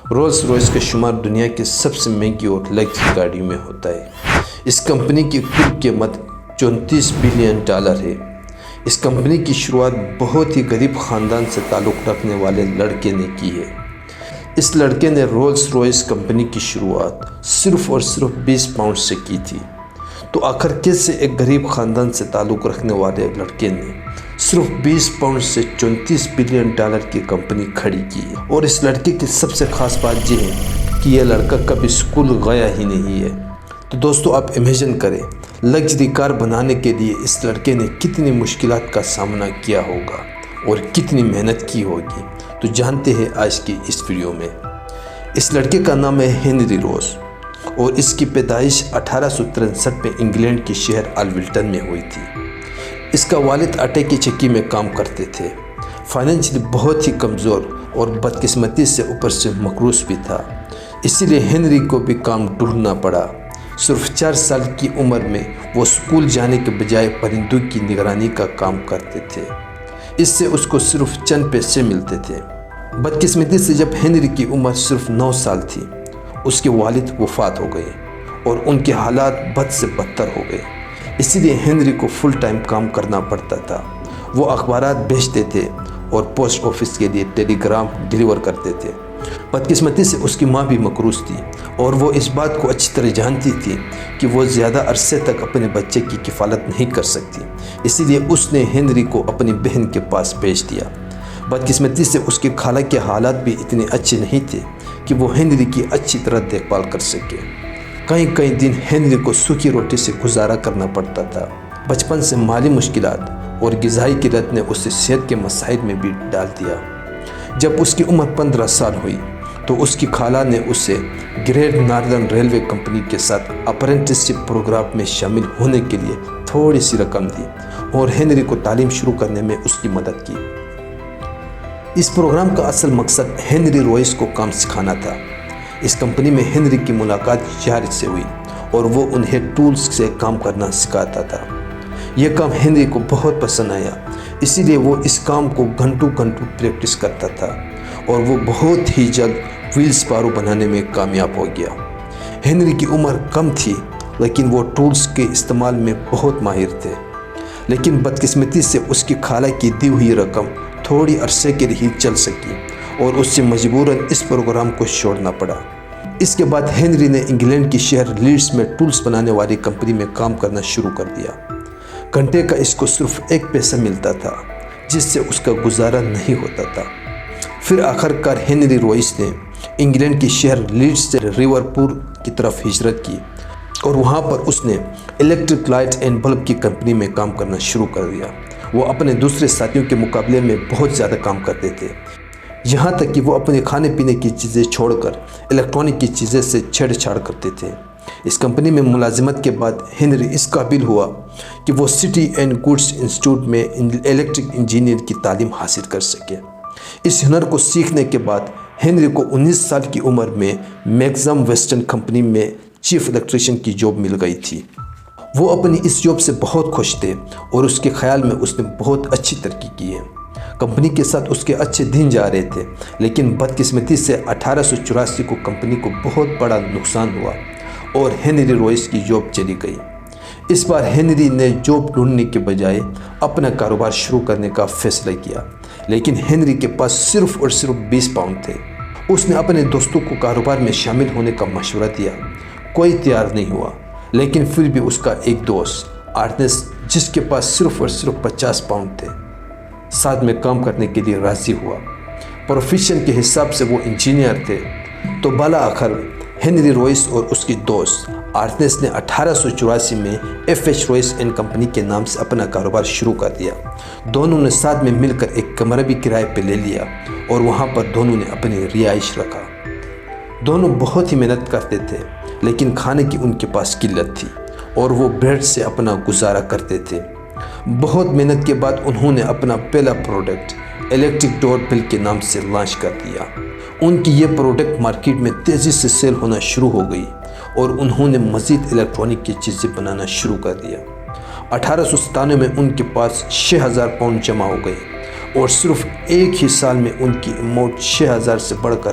Rules Royce کا شمار دنیا کی سب سے مہنگی اور لگژری گاڑیوں میں ہوتا ہے۔ اس کمپنی کی کل قیمت $34 بلین ہے۔ اس کمپنی کی شروعات بہت ہی غریب خاندان سے تعلق رکھنے والے لڑکے نے کی ہے۔ اس لڑکے نے رولز روائس کمپنی کی شروعات صرف اور صرف 20 پاؤنڈ سے کی تھی۔ تو آخر کیسے ایک غریب خاندان سے تعلق رکھنے والے لڑکے نے صرف 20 پاؤنڈ سے $34 بلین کی کمپنی کھڑی کی؟ اور اس لڑکے کی سب سے خاص بات یہ ہے کہ یہ لڑکا کبھی اسکول گیا ہی نہیں ہے۔ تو دوستو آپ امیجن کریں لگژری کار بنانے کے لیے اس لڑکے نے کتنی مشکلات کا سامنا کیا ہوگا اور کتنی محنت کی ہوگی۔ تو جانتے ہیں آج کی اس ویڈیو میں۔ اس لڑکے کا نام ہے ہنری روز اور اس کی پیدائش 1863 میں انگلینڈ کے شہر الویلٹن میں ہوئی تھی۔ اس کا والد آٹے کی چکی میں کام کرتے تھے۔ فائنینشلی بہت ہی کمزور اور بدقسمتی سے اوپر سے مقروض بھی تھا، اسی لیے ہنری کو بھی کام ڈھونڈنا پڑا۔ صرف 4 سال کی عمر میں وہ اسکول جانے کے بجائے پرندوں کی نگرانی کا کام کرتے تھے۔ اس سے اس کو صرف چند پیسے ملتے تھے۔ بدقسمتی سے جب ہنری کی عمر صرف 9 سال تھی اس کے والد وفات ہو گئے اور ان کے حالات بد سے بدتر ہو گئے، اسی لیے ہنری کو فل ٹائم کام کرنا پڑتا تھا۔ وہ اخبارات بیچتے تھے اور پوسٹ آفس کے لیے ٹیلی گرام ڈیلیور کرتے تھے۔ بدقسمتی سے اس کی ماں بھی مقروض تھی اور وہ اس بات کو اچھی طرح جانتی تھی کہ وہ زیادہ عرصے تک اپنے بچے کی کفالت نہیں کر سکتی، اسی لیے اس نے ہنری کو اپنی بہن کے پاس بھیج دیا۔ بدقسمتی سے اس کی خالہ کے حالات بھی اتنے اچھے نہیں تھے کہ وہ ہنری کی اچھی طرح دیکھ بھال کر سکے۔ کئی دن ہنری کو سوکھی روٹی سے گزارا کرنا پڑتا تھا۔ بچپن سے مالی مشکلات اور غذائی قلت نے اسے صحت کے مسائل میں بھی ڈال دیا۔ جب اس کی عمر 15 سال ہوئی تو اس کی خالہ نے اسے گریٹ ناردرن ریلوے کمپنی کے ساتھ اپرینٹس شپ پروگرام میں شامل ہونے کے لیے تھوڑی سی رقم دی اور ہنری کو تعلیم شروع کرنے میں اس کی مدد کی۔ اس پروگرام کا اصل مقصد ہنری روائس کو کام سکھانا تھا۔ اس کمپنی میں ہنری کی ملاقات جارج سے ہوئی اور وہ انہیں ٹولز سے کام کرنا سکھاتا تھا۔ یہ کام ہنری کو بہت پسند آیا، اسی لیے وہ اس کام کو گھنٹوں پریکٹس کرتا تھا اور وہ بہت ہی جلد ویلز پارو بنانے میں کامیاب ہو گیا۔ ہنری کی عمر کم تھی لیکن وہ ٹولز کے استعمال میں بہت ماہر تھے، لیکن بدقسمتی سے اس کی خالہ کی دی ہوئی رقم تھوڑی عرصے کے لیے چل سکی اور اس سے مجبوراً اس پروگرام کو چھوڑنا پڑا۔ اس کے بعد ہنری نے انگلینڈ کی شہر لیڈز میں ٹولز بنانے والی کمپنی میں کام کرنا شروع کر دیا۔ گھنٹے کا اس کو صرف 1 پیسہ ملتا تھا جس سے اس کا گزارا نہیں ہوتا تھا۔ پھر آخرکار ہنری روائس نے انگلینڈ کی شہر لیڈز سے لیورپول کی طرف ہجرت کی اور وہاں پر اس نے الیکٹرک لائٹ اینڈ بلب کی کمپنی میں کام کرنا شروع کر دیا۔ وہ اپنے دوسرے ساتھیوں کے مقابلے میں بہت زیادہ کام کرتے تھے، یہاں تک کہ وہ اپنے کھانے پینے کی چیزیں چھوڑ کر الیکٹرانک کی چیزیں سے چھیڑ چھاڑ کرتے تھے۔ اس کمپنی میں ملازمت کے بعد ہنری اس قابل ہوا کہ وہ سٹی اینڈ گوڈس انسٹیٹیوٹ میں الیکٹرک انجینئر کی تعلیم حاصل کر سکے۔ اس ہنر کو سیکھنے کے بعد ہنری کو 19 سال کی عمر میں میگزم ویسٹرن کمپنی میں چیف الیکٹریشین کی جاب مل گئی تھی۔ وہ اپنی اس جاب سے بہت خوش تھے اور اس کے خیال میں اس نے بہت اچھی ترقی کی ہے۔ کمپنی کے ساتھ اس کے اچھے دن جا رہے تھے، لیکن بدقسمتی سے 1884 کو کمپنی کو بہت بڑا نقصان ہوا اور ہنری روائس کی جاب چلی گئی۔ اس بار ہنری نے جاب ڈھونڈنے کے بجائے اپنا کاروبار شروع کرنے کا فیصلہ کیا، لیکن ہنری کے پاس صرف اور صرف 20 پاؤنڈ تھے۔ اس نے اپنے دوستوں کو کاروبار میں شامل ہونے کا مشورہ دیا، کوئی تیار نہیں ہوا، لیکن پھر بھی اس کا ایک دوست آرنسٹ، جس کے پاس صرف اور صرف 50 پاؤنڈ تھے، ساتھ میں کام کرنے کے لیے راضی ہوا۔ پروفیشن کے حساب سے وہ انجینئر تھے۔ تو بالآخر ہنری روائس اور اس کی دوست آرنسٹ نے 1884 میں FH روائس اینڈ کمپنی کے نام سے اپنا کاروبار شروع کر دیا۔ دونوں نے ساتھ میں مل کر ایک کمرہ بھی کرائے پہ لے لیا اور وہاں پر دونوں نے اپنی رہائش رکھا۔ دونوں بہت ہی محنت کرتے تھے، لیکن کھانے کی ان کے پاس قلت تھی اور وہ بریڈ سے اپنا گزارا کرتے تھے۔ بہت محنت کے بعد انہوں نے اپنا پہلا پروڈکٹ الیکٹرک ڈور بیل کے نام سے لانچ کر دیا۔ ان کی یہ پروڈکٹ مارکیٹ میں تیزی سے سیل ہونا شروع ہو گئی اور انہوں نے مزید الیکٹرانک کی چیزیں بنانا شروع کر دیا۔ 1897 میں ان کے پاس 6000 پاؤنڈ جمع ہو گئے اور صرف ایک ہی سال میں ان کی اماؤنٹ 6000 سے بڑھ کر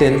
10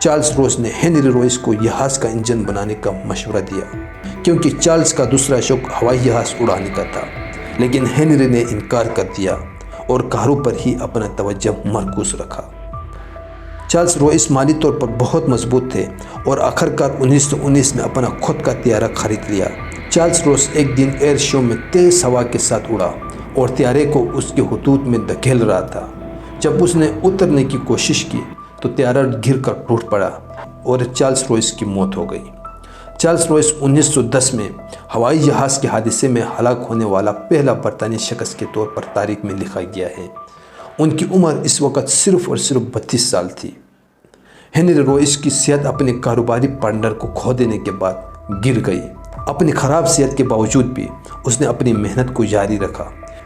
چارلس روس نے ہنری روئس کو جہاز کا انجن بنانے کا مشورہ دیا، کیونکہ چارلس کا دوسرا شوق ہوائی جہاز اڑانے کا تھا، لیکن ہنری نے انکار کر دیا اور کاروں پر ہی اپنا توجہ مرکوز رکھا۔ چارلس روئس مالی طور پر بہت مضبوط تھے اور آخرکار 1919 میں اپنا خود کا طیارہ خرید لیا۔ چارلس روس ایک دن ایئر شو میں تیز ہوا کے ساتھ اڑا اور طیارے کو اس کے خطوط میں دھکیل رہا تھا۔ جب اس نے اترنے کی کوشش کی تو طیارہ گر کر ٹوٹ پڑا اور چارلس روئس کی موت ہو گئی۔ چارلس روئس 1910 میں ہوائی جہاز کے حادثے میں ہلاک ہونے والا پہلا برطانوی شخص کے طور پر تاریخ میں لکھا گیا ہے۔ ان کی عمر اس وقت صرف اور صرف 32 سال تھی۔ ہنری روئس کی صحت اپنے کاروباری پارٹنر کو کھو دینے کے بعد گر گئی۔ اپنی خراب صحت کے باوجود بھی اس نے اپنی محنت کو جاری رکھا۔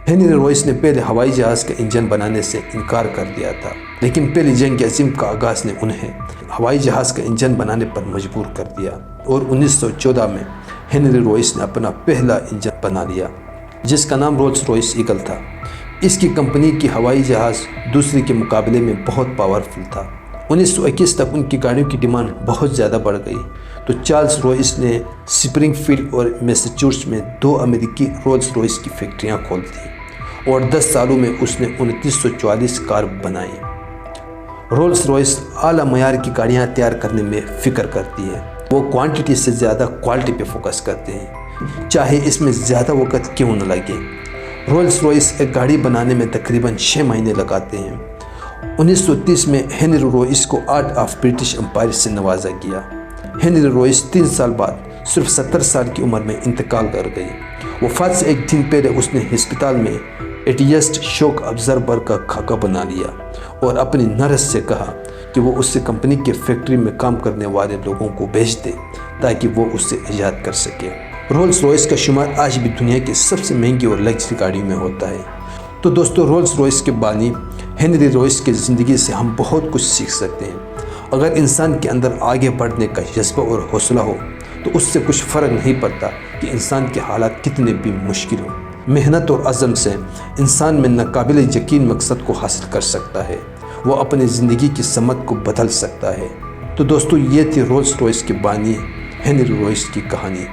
ہنری روئس نے پہلے ہوائی جہاز کا انجن بنانے سے انکار کر دیا تھا، لیکن پہلی جنگ عظیم کا آغاز نے انہیں ہوائی جہاز کا انجن بنانے پر مجبور کر دیا اور 1914 میں ہنری روئس نے اپنا پہلا انجن بنا لیا، جس کا نام رولس روئس ایگل تھا۔ اس کی کمپنی کی ہوائی جہاز دوسری کے مقابلے میں بہت پاورفل تھا۔ 1921 تک ان کی گاڑیوں کی ڈیمانڈ بہت زیادہ بڑھ گئی تو چارلس روئس نے سپرنگ فیلڈ اور میساچوسٹس میں 2 امریکی رولس روئس کی فیکٹریاں کھول دیں اور 10 سالوں میں اس نے 2940 کار بنائیں۔ رولس روئس اعلیٰ معیار کی گاڑیاں تیار کرنے میں فکر کرتی ہے۔ وہ کوانٹٹی سے زیادہ کوالٹی پہ فوکس کرتے ہیں، چاہے اس میں زیادہ وقت کیوں نہ لگے۔ رولس روئس ایک گاڑی بنانے میں تقریباً 6 مہینے لگاتے ہیں۔ 1930 میں ہنری روئس کو آرڈر آف برٹش امپائر سے نوازا گیا۔ ہنری روئس 3 سال بعد صرف 70 سال کی عمر میں انتقال کر گئی۔ وفات سے ایک دن پہلے اس نے ہسپتال میں ایٹیسٹ شوک ابزرور کا خاکہ بنا لیا اور اپنی نرس سے کہا کہ وہ اس سے کمپنی کے فیکٹری میں کام کرنے والے لوگوں کو بھیج دے تاکہ وہ اس سے ایجاد کر سکے۔ رولس روئس کا شمار آج بھی دنیا کی سب سے مہنگی اور لگژری گاڑیوں میں ہوتا ہے۔ تو دوستو، رولس روئس کے بانی ہنری روئس کی زندگی سے ہم بہت کچھ سیکھ سکتے ہیں۔ اگر انسان کے اندر آگے بڑھنے کا جذبہ اور حوصلہ ہو تو اس سے کچھ فرق نہیں پڑتا کہ انسان کے حالات کتنے بھی مشکل ہوں۔ محنت اور عزم سے انسان میں ناقابل یقین مقصد کو حاصل کر سکتا ہے، وہ اپنی زندگی کی سمت کو بدل سکتا ہے۔ تو دوستو، یہ تھی رولس روئس کے بانی ہنری روئس کی کہانی۔